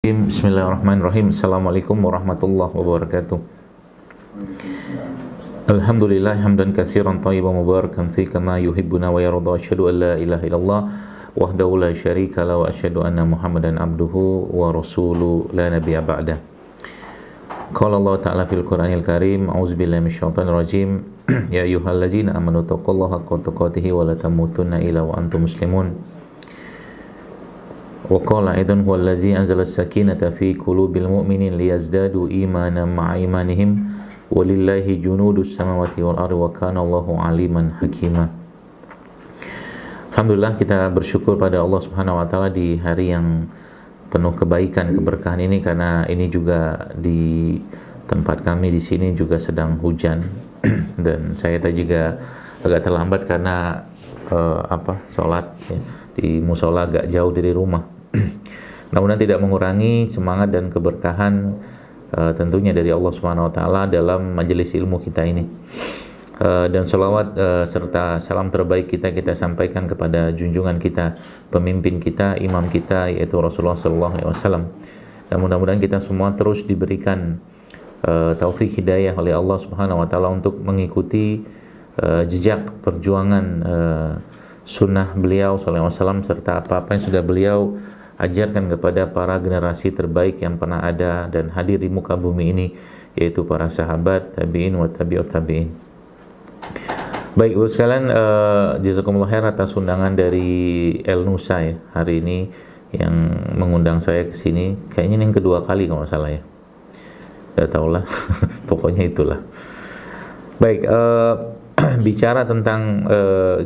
Bismillahirrahmanirrahim. Assalamualaikum warahmatullahi wabarakatuh. Alhamdulillah hamdan katsiran thayyiban mubarakan fi kama yuhibbuna wa yarda. Asyhadu an la ilaha illallah wahdahu la syarika lahu wa asyhadu anna Muhammadan abduhu wa rasuluhu la nabiyya ba'dah. Qala Allah Ta'ala fil Qur'anil Karim, a'udzubillahi minasyaitonir rajim. Ya ayyuhallazina amanu taqullaha haqqa tuqatih wa la tamutunna illa wa antum muslimun. Wa qala aidan huwa allazi anzala as-sakinata fi qulubil mu'minin liyazdadu imanan ma'a imanihim walillahi junudus samawati wal ardi wa kana Allahu aliman hakima. Alhamdulillah, kita bersyukur pada Allah Subhanahu wa taala di hari yang penuh kebaikan, keberkahan ini, karena ini juga di tempat kami di sini juga sedang hujan dan saya tadi juga agak terlambat karena sholat ya, di musola agak jauh dari rumah. Namun tidak mengurangi semangat dan keberkahan tentunya dari Allah Subhanahu wa taala dalam majelis ilmu kita ini. Dan selawat serta salam terbaik kita sampaikan kepada junjungan kita, pemimpin kita, imam kita, yaitu Rasulullah sallallahu alaihi wasallam. Dan mudah-mudahan kita semua terus diberikan taufik hidayah oleh Allah Subhanahu wa taala untuk mengikuti jejak perjuangan sunnah beliau sallallahu alaihi wasallam, serta apa-apa yang sudah beliau ajarkan kepada para generasi terbaik yang pernah ada dan hadir di muka bumi ini, yaitu para sahabat, tabi'in wa tabi'ut tabi'in. Baik, Ibu sekalian, jazakumullah khair atas undangan dari El Nusa ya, hari ini yang mengundang saya ke sini. Kayaknya ini yang kedua kali kalau nggak salah ya. Nggak tahu lah, pokoknya itulah. Baik, bicara tentang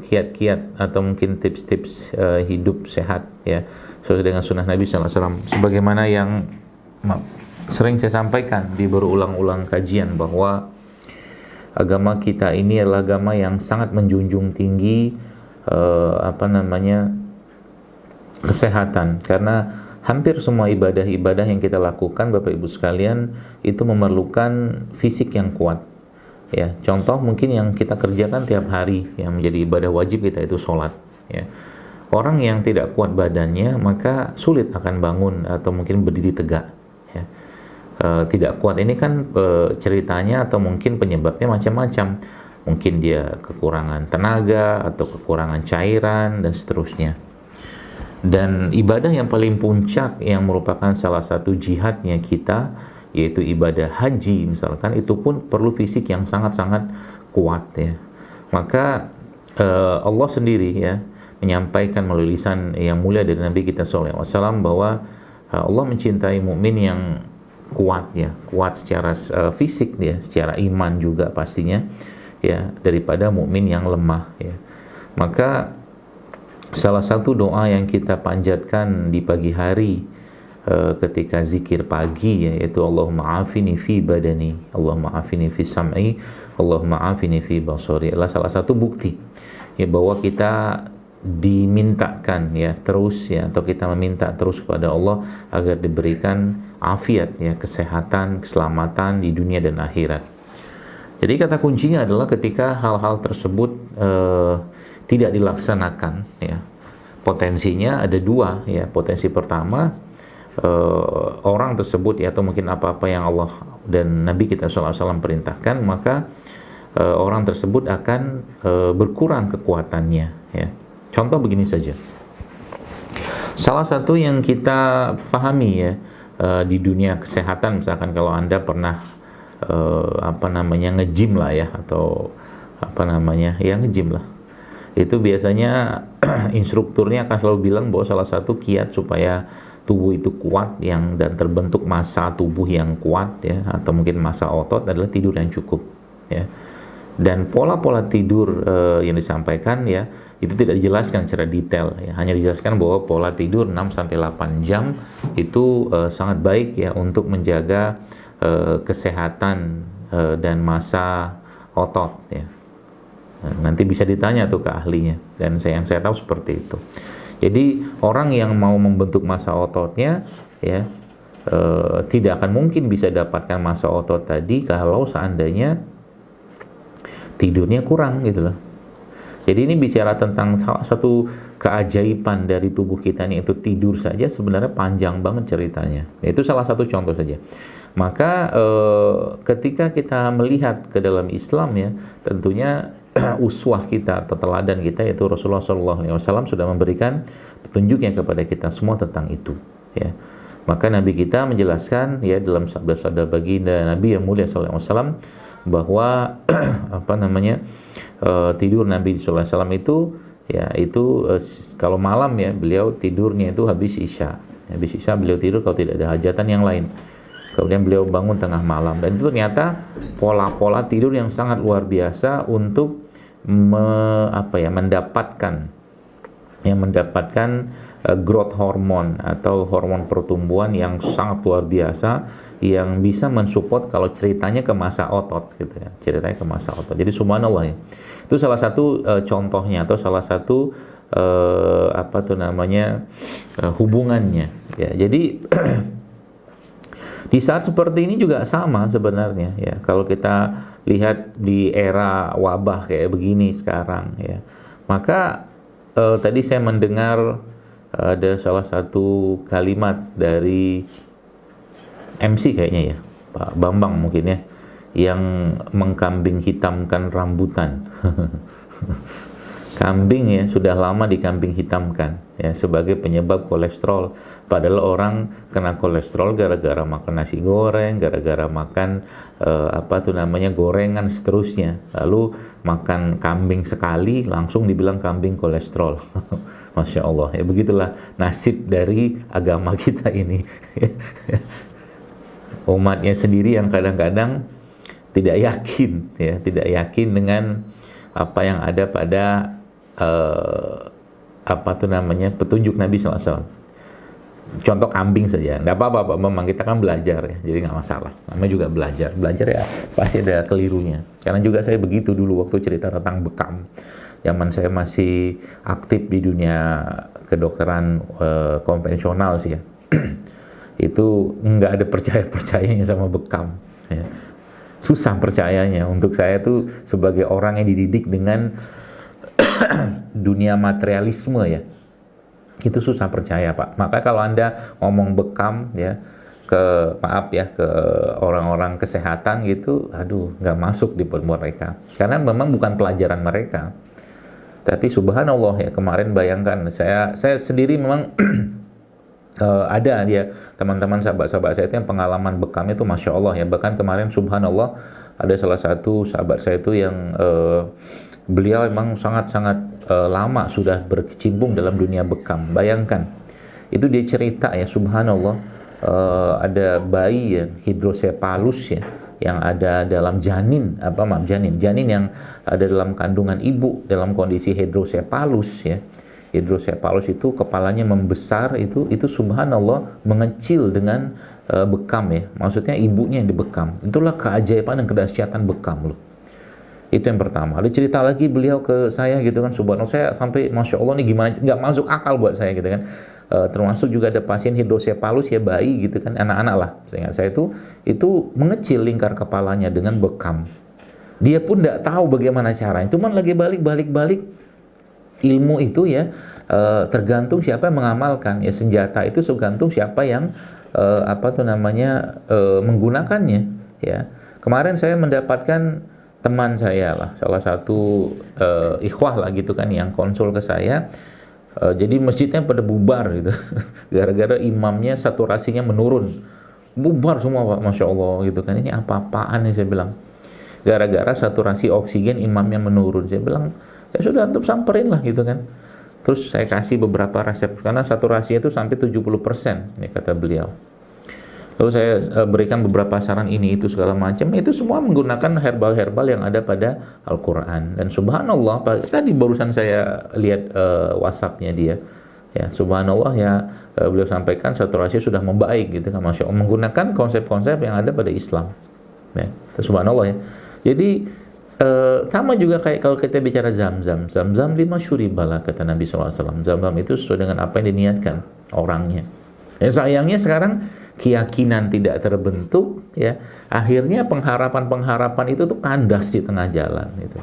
kiat-kiat atau mungkin tips-tips hidup sehat ya, sesuai dengan sunnah Nabi SAW. Sebagaimana yang sering saya sampaikan di berulang-ulang kajian, bahwa agama kita ini adalah agama yang sangat menjunjung tinggi kesehatan, karena hampir semua ibadah-ibadah yang kita lakukan, Bapak Ibu sekalian, itu memerlukan fisik yang kuat. Ya, contoh mungkin yang kita kerjakan tiap hari yang menjadi ibadah wajib kita itu sholat. Ya. Orang yang tidak kuat badannya maka sulit akan bangun atau mungkin berdiri tegak. Ya. Tidak kuat ini kan ceritanya atau mungkin penyebabnya macam-macam. Mungkin dia kekurangan tenaga atau kekurangan cairan dan seterusnya. Dan ibadah yang paling puncak yang merupakan salah satu jihadnya kita, yaitu ibadah haji misalkan, itu pun perlu fisik yang sangat-sangat kuat ya. Maka Allah sendiri ya menyampaikan melalui lisan yang mulia dari Nabi kita sallallahu alaihi wasallam bahwa Allah mencintai mukmin yang kuat ya, kuat secara fisik ya, secara iman juga pastinya ya, daripada mukmin yang lemah ya. Maka salah satu doa yang kita panjatkan di pagi hari ketika zikir pagi ya, yaitu Allahumma afini fi badani, Allahumma afini fi sam'i, Allahumma afini fi basari, adalah salah satu bukti ya bahwa kita dimintakan ya terus ya, atau kita meminta terus kepada Allah agar diberikan afiat ya, kesehatan, keselamatan di dunia dan akhirat. Jadi kata kuncinya adalah ketika hal-hal tersebut tidak dilaksanakan ya, potensinya ada dua ya. Potensi pertama, orang tersebut ya, atau mungkin apa-apa yang Allah dan Nabi kita SAW perintahkan, maka orang tersebut akan berkurang kekuatannya ya. Contoh begini saja, salah satu yang kita pahami ya di dunia kesehatan, misalkan kalau Anda pernah nge-gym lah ya, atau nge-gym lah, itu biasanya instrukturnya akan selalu bilang bahwa salah satu kiat supaya tubuh itu kuat dan terbentuk massa tubuh yang kuat ya, atau mungkin massa otot, adalah tidur yang cukup ya. Dan pola-pola tidur yang disampaikan ya, itu tidak dijelaskan secara detail ya, hanya dijelaskan bahwa pola tidur 6-8 jam itu sangat baik ya untuk menjaga kesehatan dan massa otot ya. Nanti bisa ditanya tuh ke ahlinya, dan yang saya tahu seperti itu. Jadi orang yang mau membentuk massa ototnya ya, tidak akan mungkin bisa dapatkan massa otot tadi kalau seandainya tidurnya kurang gitu loh. Jadi ini bicara tentang salah satu keajaiban dari tubuh kita ini, itu tidur saja sebenarnya panjang banget ceritanya. Itu salah satu contoh saja. Maka ketika kita melihat ke dalam Islam ya, tentunya uswah kita atau teladan kita yaitu Rasulullah SAW sudah memberikan petunjuknya kepada kita semua tentang itu. Ya. Maka Nabi kita menjelaskan ya dalam sabda-sabda baginda Nabi yang mulia SAW bahwa apa namanya tidur Nabi SAW itu ya itu kalau malam ya beliau tidurnya itu habis isya beliau tidur kalau tidak ada hajatan yang lain, kemudian beliau bangun tengah malam, dan itu ternyata pola-pola tidur yang sangat luar biasa untuk mendapatkan growth hormone atau hormon pertumbuhan yang sangat luar biasa yang bisa mensupport kalau ceritanya ke masa otot gitu ya, ceritanya ke masa otot. Jadi subhanallah ya. Itu salah satu contohnya atau salah satu hubungannya ya. Jadi di saat seperti ini juga sama sebenarnya ya. Kalau kita lihat di era wabah kayak begini sekarang ya, maka tadi saya mendengar ada salah satu kalimat dari MC kayaknya ya, Pak Bambang mungkin ya, yang mengkambing hitamkan rambutan. Kambing ya sudah lama dikambing hitamkan ya sebagai penyebab kolesterol. Padahal orang kena kolesterol gara-gara makan nasi goreng, gara-gara makan gorengan seterusnya. Lalu makan kambing sekali langsung dibilang kambing kolesterol. Masya Allah ya, begitulah nasib dari agama kita ini. Umatnya sendiri yang kadang-kadang tidak yakin dengan apa yang ada pada petunjuk Nabi SAW. Contoh kambing saja, nggak apa-apa, memang kita kan belajar ya, jadi nggak masalah. Namanya juga belajar ya pasti ada kelirunya. Karena juga saya begitu dulu waktu cerita tentang bekam. Zaman saya masih aktif di dunia kedokteran konvensional sih ya. Itu nggak ada percayanya sama bekam. Ya. Susah percayanya. Untuk saya tuh sebagai orang yang dididik dengan dunia materialisme ya, itu susah percaya Pak. Maka kalau Anda ngomong bekam ya ke orang-orang kesehatan gitu, aduh nggak masuk di mereka, karena memang bukan pelajaran mereka. Tapi subhanallah ya, kemarin bayangkan saya sendiri memang ada dia teman-teman sahabat-sahabat saya itu yang pengalaman bekam itu masya Allah ya. Bahkan kemarin subhanallah ada salah satu sahabat saya itu yang beliau memang sangat-sangat lama sudah berkecimpung dalam dunia bekam. Bayangkan, itu dia cerita ya, subhanallah, ada bayi ya, hidrosepalus ya, yang ada dalam janin yang ada dalam kandungan ibu dalam kondisi hidrosepalus ya. Hidrosepalus itu kepalanya membesar, itu subhanallah mengecil dengan bekam ya. Maksudnya ibunya yang dibekam. Itulah keajaiban dan kedahsyatan bekam loh. Itu yang pertama. Ada cerita lagi beliau ke saya gitu kan, subhanallah, saya sampai masya Allah nih gimana, nggak masuk akal buat saya gitu kan. Termasuk juga ada pasien hidrosepalus ya, bayi gitu kan, anak-anak lah. Saya itu mengecil lingkar kepalanya dengan bekam. Dia pun nggak tahu bagaimana caranya. Cuman lagi balik ilmu itu ya, tergantung siapa yang mengamalkan ya. Senjata itu tergantung siapa yang menggunakannya ya. Kemarin saya mendapatkan teman saya lah, salah satu ikhwah lah gitu kan, yang konsul ke saya. Jadi masjidnya pada bubar gitu gara-gara imamnya saturasinya menurun, bubar semua Pak, masya Allah gitu kan. Ini apa-apaan nih, saya bilang, gara-gara saturasi oksigen imamnya menurun. Saya bilang, ya sudah, antum samperin lah gitu kan. Terus saya kasih beberapa resep, karena saturasinya itu sampai 70% ya kata beliau. Lalu saya berikan beberapa saran ini itu segala macam. Itu semua menggunakan herbal-herbal yang ada pada Al-Quran. Dan subhanallah, tadi barusan saya lihat WhatsApp-nya dia. Ya, subhanallah ya, beliau sampaikan saturasi sudah membaik gitu kan, masya Allah, menggunakan konsep-konsep yang ada pada Islam. Ya, subhanallah ya. Jadi sama juga kayak kalau kita bicara Zam-Zam 5 syuribala kata Nabi SAW. Zam-Zam itu sesuai dengan apa yang diniatkan orangnya. Ya, sayangnya sekarang keyakinan tidak terbentuk ya, akhirnya pengharapan itu tuh kandas di tengah jalan gitu.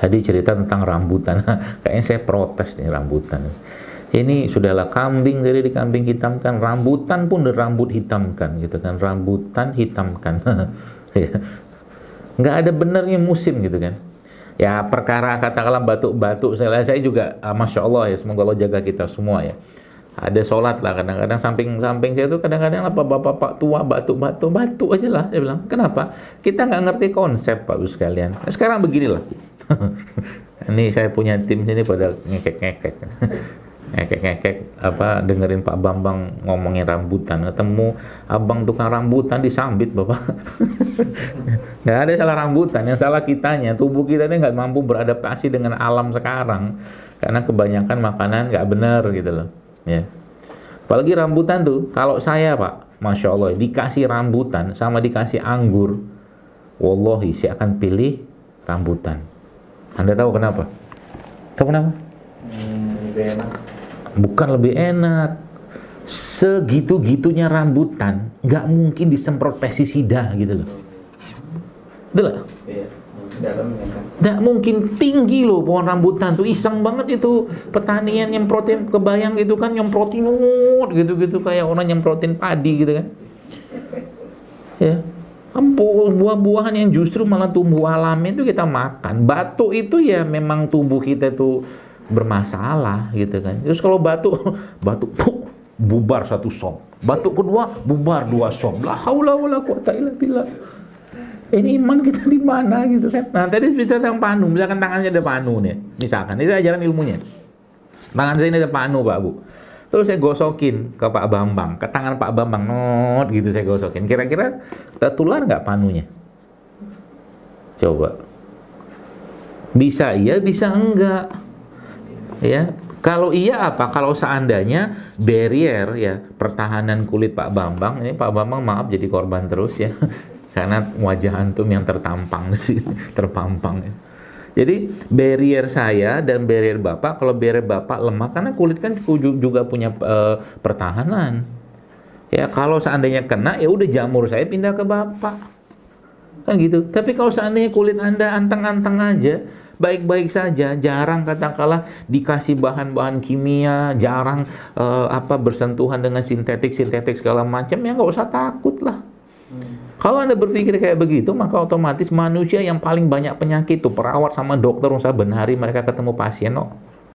Tadi cerita tentang rambutan. Kayaknya saya protes nih rambutan. Ini sudahlah kambing dari dikambing hitamkan, rambutan pun rambut hitamkan gitu kan, rambutan hitamkan. Ya. Nggak ada benernya musim gitu kan. Ya perkara katakanlah batuk-batuk, saya juga Masya Allah ya, semoga Allah jaga kita semua ya. Ada sholat lah kadang-kadang samping saya tuh kadang-kadang apa bapak-bapak tua batuk aja lah. Saya bilang kenapa? Kita nggak ngerti konsep Pak Ibu sekalian. Nah, sekarang beginilah. Ini saya punya tim sini pada ngekek-ngekek. Ngekek-ngekek apa dengerin Pak Bambang ngomongin rambutan, ketemu abang tukang rambutan disambit Bapak. Nggak ada salah rambutan, yang salah kitanya, tubuh kita ini nggak mampu beradaptasi dengan alam sekarang karena kebanyakan makanan nggak benar gitu loh ya. Apalagi rambutan tuh, kalau saya Pak, Masya Allah dikasih rambutan sama dikasih anggur, wallahi saya akan pilih rambutan. Anda tahu kenapa? Tahu kenapa? Lebih enak. Bukan lebih enak, segitu-gitunya rambutan nggak mungkin disemprot pestisida gitu loh. Betul lah. Iya, dalam kan. Nggak mungkin, tinggi loh pohon rambutan tuh, iseng banget itu petanian nyemprotin, kebayang gitu kan, nyemprotin gitu-gitu kayak orang nyemprotin padi gitu kan. Ya, buah-buahan yang justru malah tumbuh alami itu kita makan. Batuk itu ya memang tubuh kita tuh bermasalah gitu kan. Terus kalau batuk bubar 1 sop, batuk kedua bubar 2 sop. La haula wala quwata illa billah. Ini iman kita di mana gitu kan. Nah tadi bicara tentang panu, misalkan tangannya ada panu nih, misalkan ini ajaran ilmunya, tangan saya ini ada panu Pak Bu, terus saya gosokin ke Pak Bambang, ke tangan Pak Bambang, not gitu saya gosokin, kira-kira tertular nggak panunya? Coba, bisa iya, bisa enggak ya. Kalau iya apa? Kalau seandainya barrier ya, pertahanan kulit Pak Bambang, ini Pak Bambang maaf jadi korban terus ya. Karena wajah antum yang tertampang sih, terpampang ya. Jadi barrier saya dan barrier Bapak, kalau barrier Bapak lemah karena kulit kan juga punya pertahanan. Ya kalau seandainya kena ya udah jamur saya pindah ke Bapak. Kan gitu. Tapi kalau seandainya kulit Anda anteng-anteng aja, baik-baik saja, jarang katakanlah dikasih bahan-bahan kimia, jarang bersentuhan dengan sintetik segala macam, ya nggak usah takut lah. Kalau Anda berpikir kayak begitu, maka otomatis manusia yang paling banyak penyakit tuh perawat sama dokter usah benari mereka ketemu pasien, no.